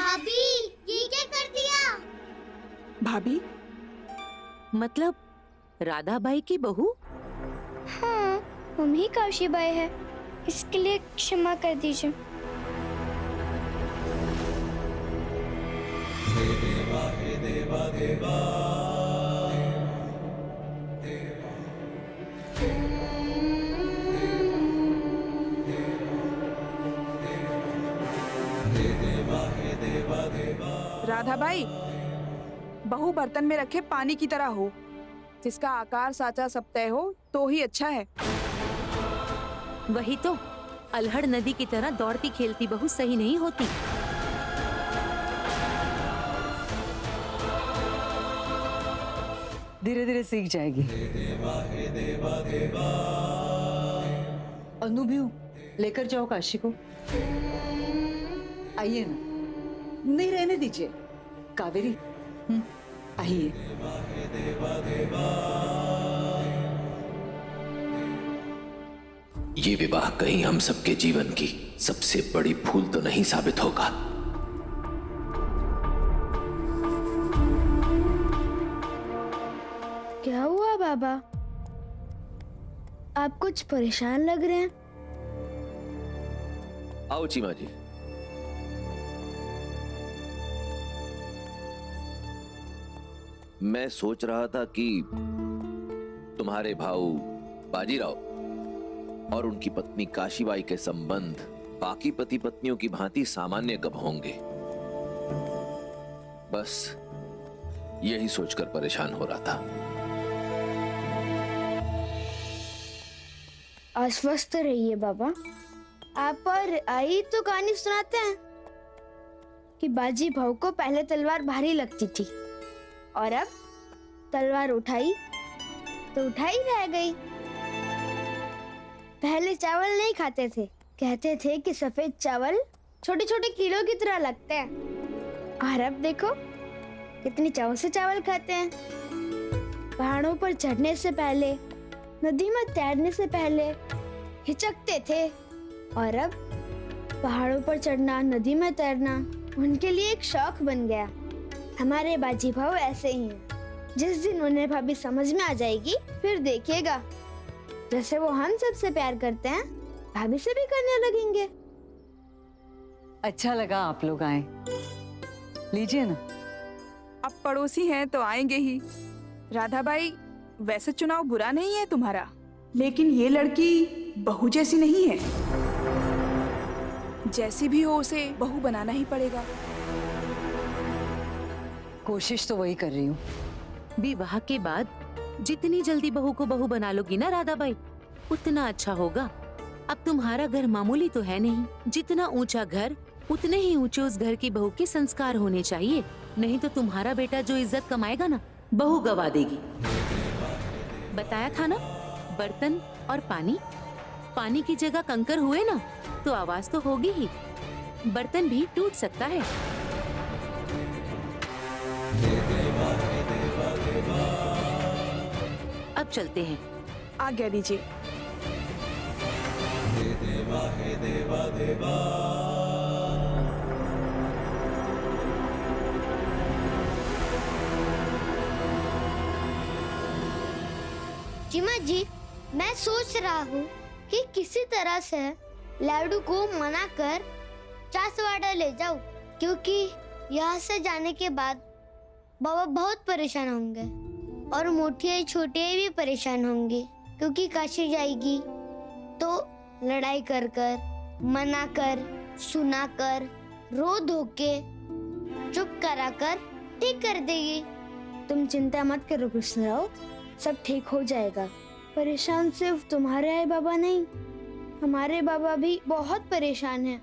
भाभी, ये क्या कर दिया? भाभी मतलब राधा बाई की बहू? हाँ, हम ही काशीबाई है। इसके लिए क्षमा कर दीजिए। राधाबाई, बहू बर्तन में रखे पानी की तरह हो, जिसका आकार साचा सब तय हो तो ही अच्छा है। वही तो, अल्हड़ नदी की तरह दौड़ती खेलती बहू सही नहीं होती। धीरे धीरे सीख जाएगी। अनु भी लेकर जाओ काशी को। आइए ना, नहीं रहने दीजिए। कावेरी, आइए। ये विवाह कहीं हम सबके जीवन की सबसे बड़ी भूल तो नहीं साबित होगा। क्या हुआ बाबा? आप कुछ परेशान लग रहे हैं। आओ चीमा जी। मैं सोच रहा था कि तुम्हारे भाऊ बाजीराव और उनकी पत्नी काशीबाई के संबंध बाकी पति पत्नियों की भांति सामान्य कब होंगे। बस यही सोचकर परेशान हो रहा था। आश्वस्त रहिए बाबा। आप और आई तो कहानी सुनाते हैं कि बाजी भाव को पहले तलवार भारी लगती थी और अब तलवार उठाई तो उठाई रह गई। पहले चावल नहीं खाते थे, कहते थे कि सफेद चावल छोटे छोटे कीड़ों की तरह लगते हैं, और अब देखो कितनी चाव से चावल खाते हैं। पहाड़ों पर चढ़ने से पहले, नदी में तैरने से पहले हिचकते थे, और अब पहाड़ों पर चढ़ना, नदी में तैरना उनके लिए एक शौक बन गया। हमारे बाजी भाव ऐसे ही हैं। जिस दिन उन्हें भाभी समझ में आ जाएगी, फिर देखिएगा, जैसे वो हम सबसे प्यार करते हैं, भाभी से भी करने लगेंगे। अच्छा लगा आप लोग आए। लीजिए ना। अब पड़ोसी हैं तो आएंगे ही। राधाबाई, वैसे चुनाव बुरा नहीं है तुम्हारा, लेकिन ये लड़की बहू जैसी नहीं है। जैसी भी हो उसे बहू बनाना ही पड़ेगा। कोशिश तो वही कर रही हूँ। विवाह के बाद जितनी जल्दी बहू को बहू बना लोगी ना राधाबाई, उतना अच्छा होगा। अब तुम्हारा घर मामूली तो है नहीं। जितना ऊंचा घर, उतने ही ऊंचे उस घर की बहू के संस्कार होने चाहिए। नहीं तो तुम्हारा बेटा जो इज्जत कमाएगा ना, बहू गवा देगी। बताया था ना, बर्तन और पानी। पानी की जगह कंकर हुए ना तो आवाज तो होगी ही। बर्तन भी टूट सकता है। अब चलते हैं। आज्ञा दीजिए। चिमा जी, मैं सोच रहा हूँ कि किसी तरह से लाडू को मना कर चासवाड़ा ले जाऊं, क्योंकि यहाँ से जाने के बाद बाबा बहुत परेशान होंगे और मोटिया छोटिया भी परेशान होंगी, क्योंकि काशी जाएगी तो लड़ाई कर कर, मना कर, सुना कर, रो धो के, चुप करा कर ठीक कर देगी। तुम चिंता मत करो कृष्णराव, सब ठीक हो जाएगा। परेशान सिर्फ तुम्हारे आए बाबा नहीं, हमारे बाबा भी बहुत परेशान हैं।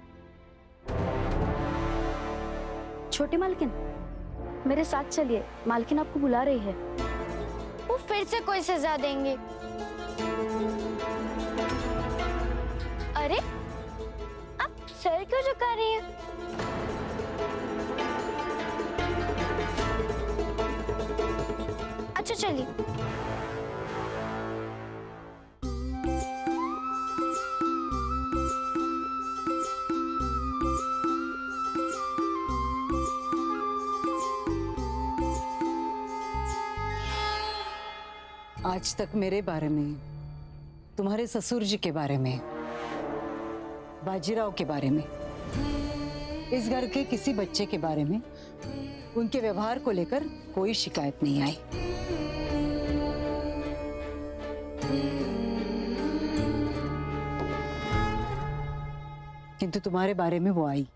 छोटी मालकिन, मेरे साथ चलिए, मालकिन आपको बुला रही है। वो फिर से कोई सजा देंगे। अरे, आप सर क्यों झुका रही हैं? अच्छा चलिए। आज तक मेरे बारे में, तुम्हारे ससुर जी के बारे में, बाजीराव के बारे में, इस घर के किसी बच्चे के बारे में, उनके व्यवहार को लेकर कोई शिकायत नहीं आई। किंतु तुम्हारे बारे में वो आई,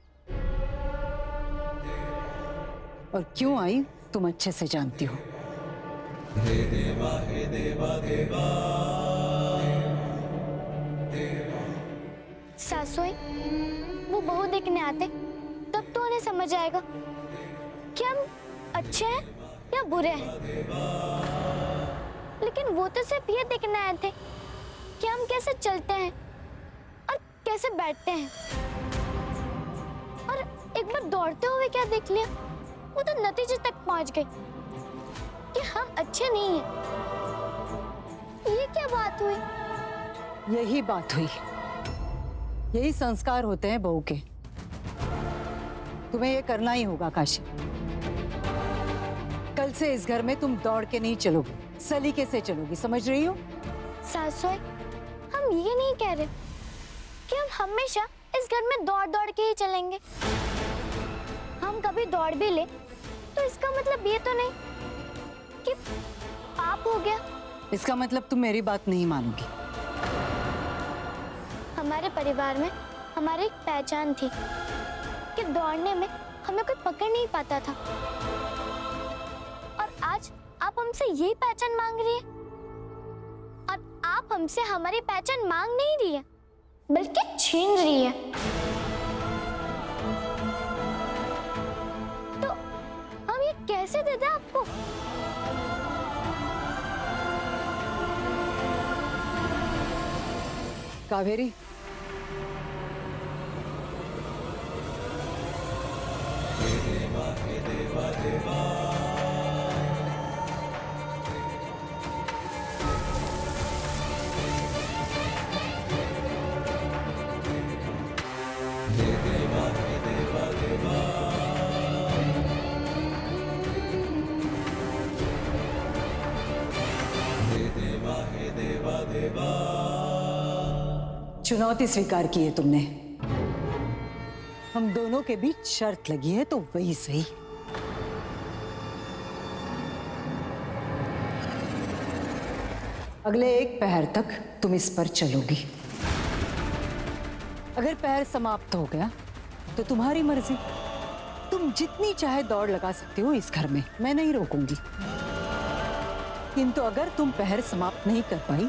और क्यों आई तुम अच्छे से जानती हो। सासुई, वो बहू देखने आते तब तो उन्हें समझ आएगा कि हम अच्छे हैं या बुरे हैं। लेकिन वो तो सिर्फ ये देखने आए थे कि हम कैसे चलते हैं और कैसे बैठते हैं। और एक बार दौड़ते हुए क्या देख लिया, वो तो नतीजे तक पहुंच गए कि हम अच्छे नहीं हैं। ये क्या बात हुई? यही बात हुई, यही संस्कार होते हैं बहू के। तुम्हें ये करना ही होगा काशी। कल से इस घर में तुम दौड़ के नहीं चलोगी, सलीके से चलोगी, समझ रही हो? सासुई, हम ये नहीं कह रहे कि हम हमेशा इस घर में दौड़ दौड़ के ही चलेंगे। हम कभी दौड़ भी ले तो इसका मतलब ये तो नहीं कि पाप हो गया। इसका मतलब तुम मेरी बात नहीं मानोगी। हमारे परिवार में हमारी एक पहचान थी कि दौड़ने में हमें कोई पकड़ नहीं पाता था। और आज आप हमसे यही पहचान मांग रही है, और आप हमसे हमारी पहचान मांग नहीं रही है बल्कि छीन रही है। तो हम ये कैसे दे दें आपको? कावेरी, चुनौती स्वीकार की है तुमने। हम दोनों के बीच शर्त लगी है तो वही सही। अगले एक पहर तक तुम इस पर चलोगी। अगर पहर समाप्त हो गया तो तुम्हारी मर्जी, तुम जितनी चाहे दौड़ लगा सकते हो इस घर में, मैं नहीं रोकूंगी। किंतु अगर तुम पहर समाप्त नहीं कर पाई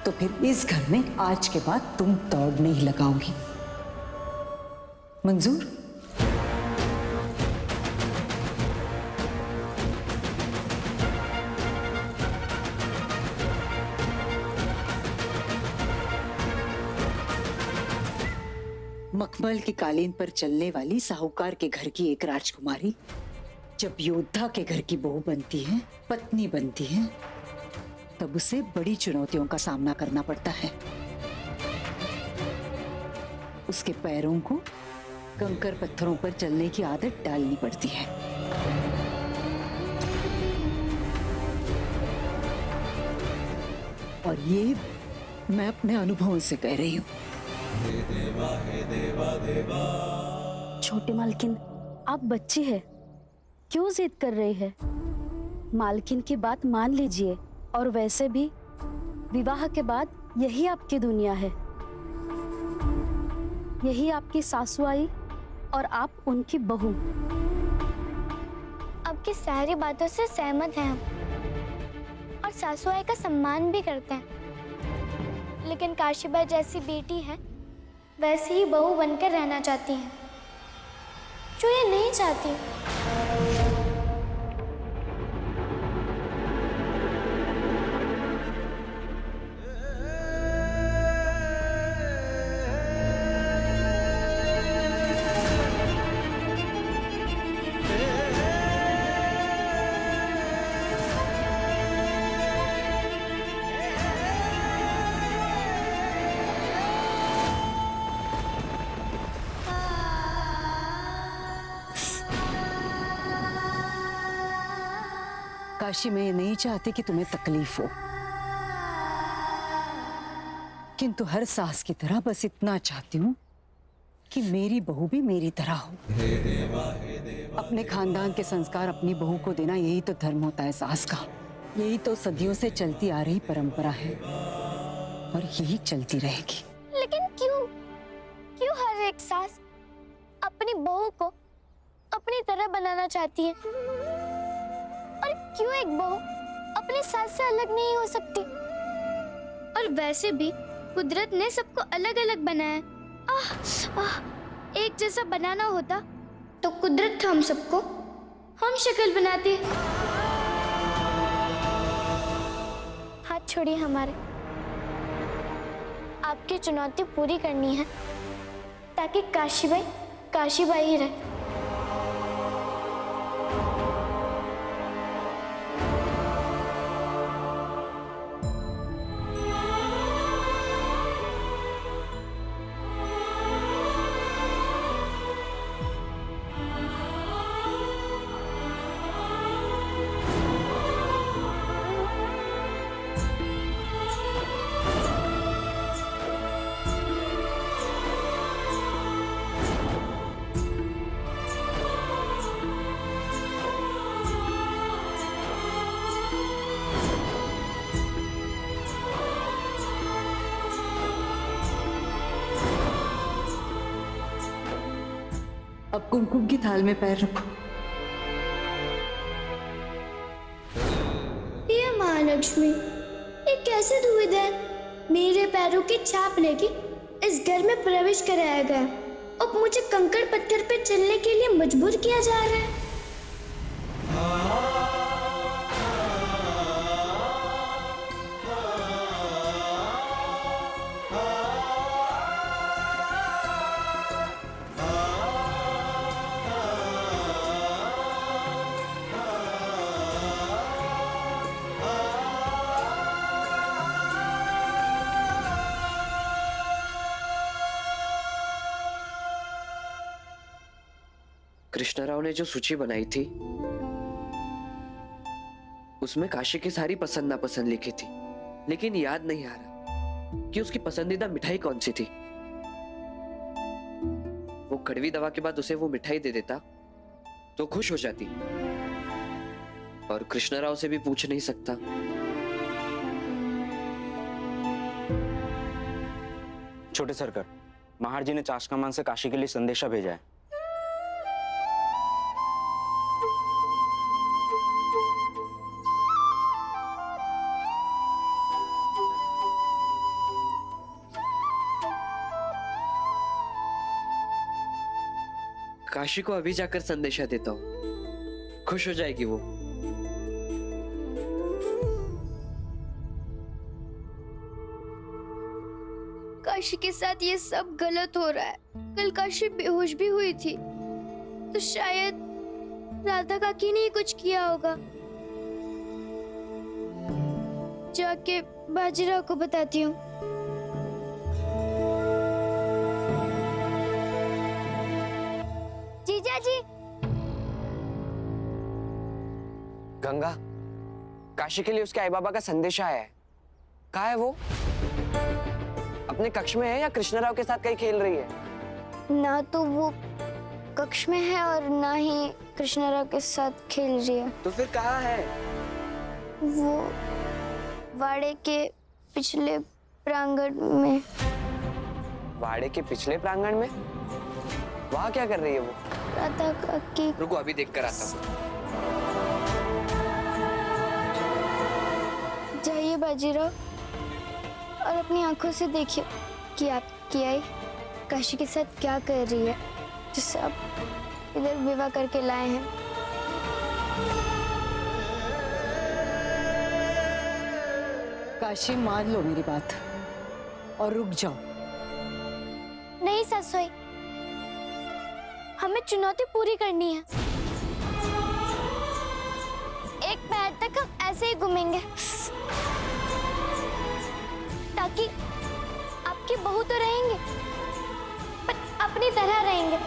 तो फिर इस घर में आज के बाद तुम दौड़ नहीं लगाओगी। मंजूर? मखमल की कालीन पर चलने वाली साहूकार के घर की एक राजकुमारी जब योद्धा के घर की बहू बनती है, पत्नी बनती है, तब उसे बड़ी चुनौतियों का सामना करना पड़ता है। उसके पैरों को कंकर पत्थरों पर चलने की आदत डालनी पड़ती है। और ये मैं अपने अनुभवों से कह रही हूँ। छोटी मालकिन, आप बच्ची है, क्यों जिद कर रही है? मालकिन की बात मान लीजिए। और वैसे भी विवाह के बाद यही आपकी दुनिया है, यही आपकी सासू आई और आप उनकी बहू। आपकी सारी बातों से सहमत हैं हम, और सासू आई का सम्मान भी करते हैं। लेकिन काशीबाई जैसी बेटी है, वैसी ही बहू बनकर रहना चाहती है, जो ये नहीं चाहती। काशी, मैं ये नहीं चाहती कि तुम्हें तकलीफ हो, किंतु हर सास की तरह बस इतना चाहती हूँ कि मेरी बहू भी मेरी तरह हो। अपने खानदान के संस्कार अपनी बहू को देना, यही तो धर्म होता है सास का। यही तो सदियों से चलती आ रही परंपरा है और यही चलती रहेगी। लेकिन क्यों क्यों हर एक सास अपनी बहू को अपनी तरह बनाना चाहती है? और क्यों एक बहू अपनी सास से अलग नहीं हो सकती? और वैसे भी कुदरत ने सबको अलग अलग बनाया। एक जैसा बनाना होता तो कुदरत हम सबको हम शक्ल बनाती। हाथ छोड़िए हमारे। आपकी चुनौती पूरी करनी है ताकि काशीबाई ही रहे। अब कुमकुम की थाल में पैर रखो। ये महालक्ष्मी, ये कैसे दुविधा है? मेरे पैरों की छाप लेके इस घर में प्रवेश कराया गया, अब मुझे कंकड़ पत्थर पे चलने के लिए मजबूर किया जा रहा है। कृष्णराव ने जो सूची बनाई थी उसमें काशी की सारी पसंद नापसंद लिखी थी, लेकिन याद नहीं आ रहा कि उसकी पसंदीदा मिठाई कौन सी थी। वो कड़वी दवा के बाद उसे वो मिठाई दे देता तो खुश हो जाती, और कृष्णराव से भी पूछ नहीं सकता। छोटे सरकार, महार जी ने चाशकमान से काशी के लिए संदेशा भेजा है। काशी को अभी जाकर संदेशा देता हूँ, खुश हो जाएगी वो। काशी के साथ ये सब गलत हो रहा है। कल काशी बेहोश भी हुई थी, तो शायद राधा काकी ने ही कुछ किया होगा। जाके बाजीराव को बताती हूँ। जीजा जी। गंगा, काशी के लिए उसके आई बाबा का संदेशा आया है। कहाँ है वो? अपने कक्ष में है या कृष्णराव के साथ कहीं खेल रही है? ना तो वो कक्ष में है और ना ही कृष्णराव के साथ खेल रही है। तो फिर कहाँ है? वो वाड़े के पिछले प्रांगण में। वाड़े के पिछले प्रांगण में? वहाँ क्या कर रही है वो? राधा काकी। रुको, अभी देख कर आता हूँ। जाइए बाजीराव और अपनी आंखों से देखिए कि आपकी आई काशी के साथ क्या कर रही है, जिससे आप इधर विवाह करके लाए हैं। काशी, मान लो मेरी बात और रुक जाओ। नहीं ससुई, हमें चुनौती पूरी करनी है। एक पैर तक हम ऐसे ही घूमेंगे ताकि आपकी बहू तो रहेंगे पर अपनी तरह रहेंगे।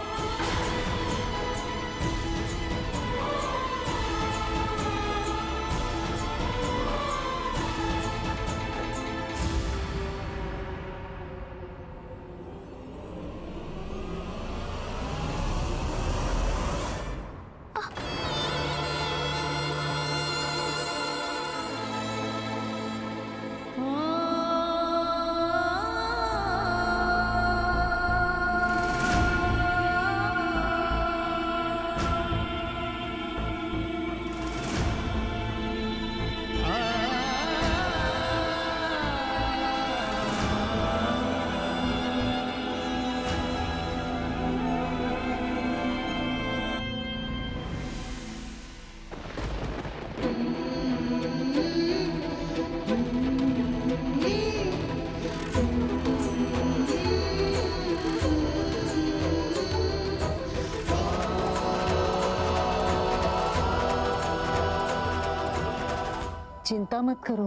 चिंता मत करो,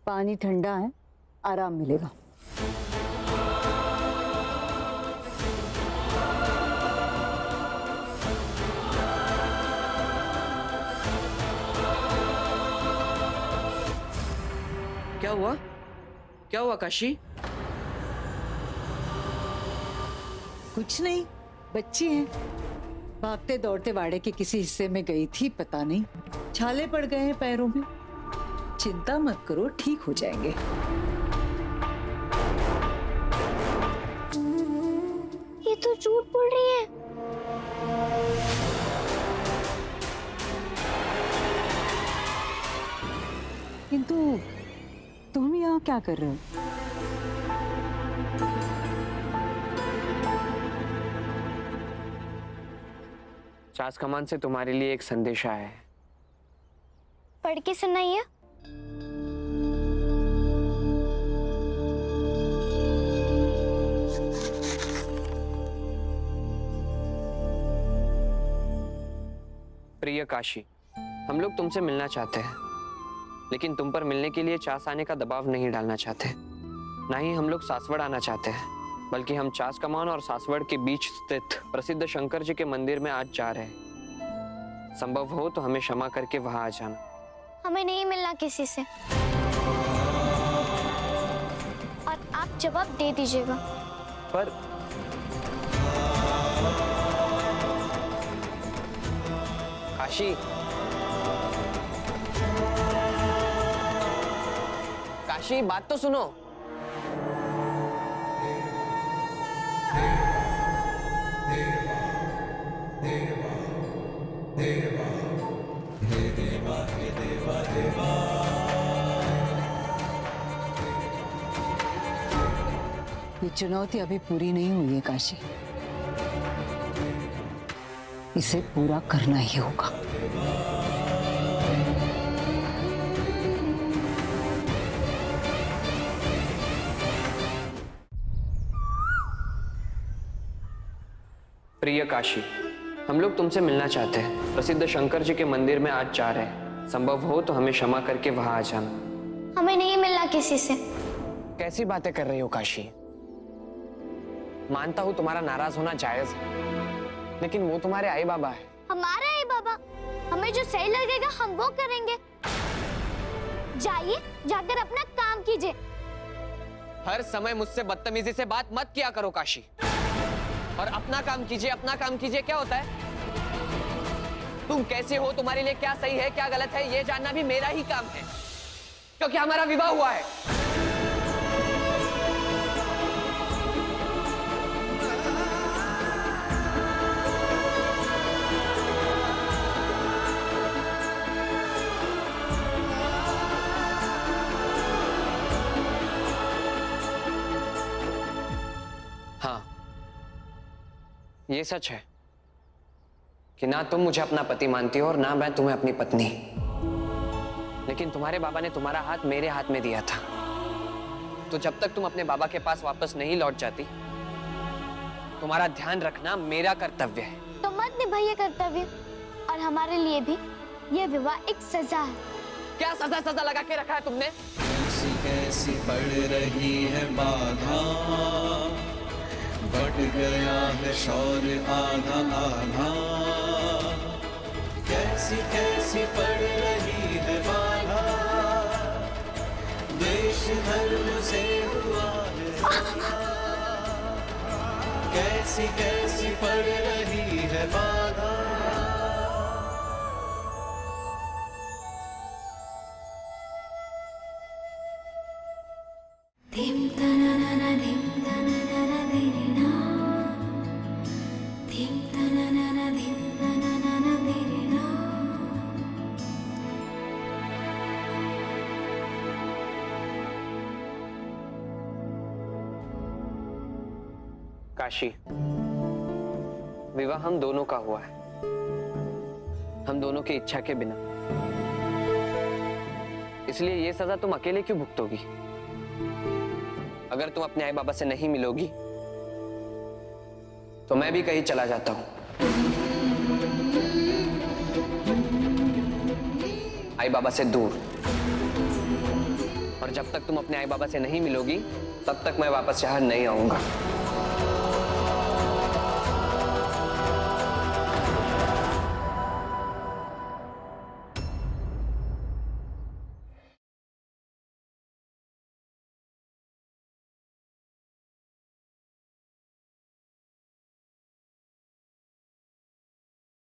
पानी ठंडा है, आराम मिलेगा। क्या हुआ? क्या हुआ काशी? कुछ नहीं, बच्ची है, भागते दौड़ते वाड़े के किसी हिस्से में गई थी, पता नहीं छाले पड़ गए हैं पैरों में। चिंता मत करो, ठीक हो जाएंगे। ये तो झूठ बोल रही है। किंतु तुम यहाँ क्या कर रहे हो? चास कमान से तुम्हारे लिए एक संदेश आया है। पढ़ के सुनाइए। प्रिय काशी, हम लोग तुमसे मिलना चाहते हैं, लेकिन तुम पर मिलने के लिए चास आने का दबाव नहीं डालना चाहते। ना ही हम लोग सासवड़ आना चाहते हैं, बल्कि हम चास कमान और सासवड़ के बीच स्थित प्रसिद्ध शंकर जी के मंदिर में आज जा रहे हैं। संभव हो तो हमें क्षमा करके वहां आ जाना। हमें नहीं मिलना किसी से, और आप जवाब दे दीजिएगा। पर काशी, काशी बात तो सुनो। ये चुनौती अभी पूरी नहीं हुई है काशी, इसे पूरा करना ही होगा। प्रिय काशी, हम लोग तुमसे मिलना चाहते हैं। प्रसिद्ध शंकर जी के मंदिर में आज जा रहे हैं। संभव हो तो हमें क्षमा करके वहां आ जाना। हमें नहीं मिलना किसी से। कैसी बातें कर रही हो काशी? मानता हूं तुम्हारा नाराज होना जायज है, लेकिन वो तुम्हारे आई बाबा है। हमारा है बाबा, हमें जो सही लगेगा हम वो करेंगे। जाइए, जाकर अपना काम कीजिए। हर समय मुझसे बदतमीजी से बात मत किया करो काशी, और अपना काम कीजिए। अपना काम कीजिए क्या होता है? तुम कैसे हो, तुम्हारे लिए क्या सही है क्या गलत है, ये जानना भी मेरा ही काम है, क्योंकि हमारा विवाह हुआ है। हाँ, ये सच है कि ना तुम मुझे अपना पति मानती हो और ना मैं तुम्हें अपनी पत्नी, लेकिन तुम्हारे बाबा ने तुम्हारा हाथ मेरे हाथ में दिया था। तो जब तक तुम अपने बाबा के पास वापस नहीं लौट जाती, तुम्हारा ध्यान रखना मेरा कर्तव्य है। तो मत निभाइए कर्तव्य, और हमारे लिए भी यह विवाह एक सजा है। क्या सजा सजा लगा के रखा है तुमने? कैसी कैसी पड़ रही है बाधा, बढ़ गया है शौर्य आधा आधा। कैसी कैसी पड़ रही है बाधा, देश धर्म से हुआ है। कैसी कैसी पड़ रही है बाधा। काशी, विवाह हम दोनों का हुआ है, हम दोनों की इच्छा के बिना। इसलिए ये सजा तुम अकेले क्यों भुगतोगी? अगर तुम अपने आई बाबा से नहीं मिलोगी तो मैं भी कहीं चला जाता हूं। आई बाबा से दूर। और जब तक तुम अपने आई बाबा से नहीं मिलोगी तब तक मैं वापस शहर नहीं आऊंगा।